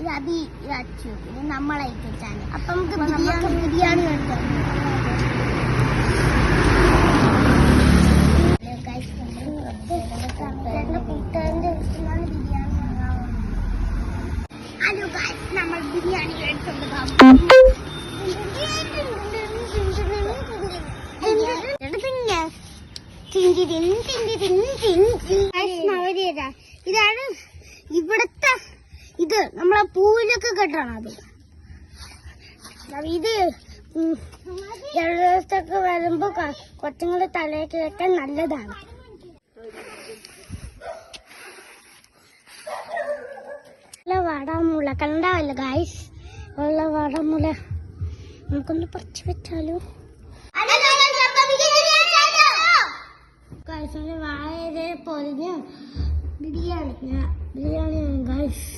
ഇത് അബി ഇത് അച്ചു ഇത് നമ്മളായിട്ട് ചാനൽ. അപ്പൊ നമുക്ക് ബിരിയാണി എടുക്കാം. ഹലോ ഗൈസ്, നമ്മൾ ബിരിയാണി എടുത്തോണ്ട് ഇതാണ് ഇവിടുത്തെ ഇത് നമ്മളെ പൂവിലൊക്കെ കെട്ടണം. അത് ഇത് ജലദോഷത്തൊക്കെ വരുമ്പോ കൊച്ചുങ്ങളുടെ തലയൊക്കെ കെട്ടാൻ നല്ലതാണ്. വാടാമുള കണ്ടാവല്ലോ ഗായ്സ്, ഉള്ള വാടാമുള നമുക്കൊന്ന് പറിച്ചു വെച്ചാലോ. വാഴ പൊരിഞ്ഞ് ബിരിയാണി ഗായ്സ്.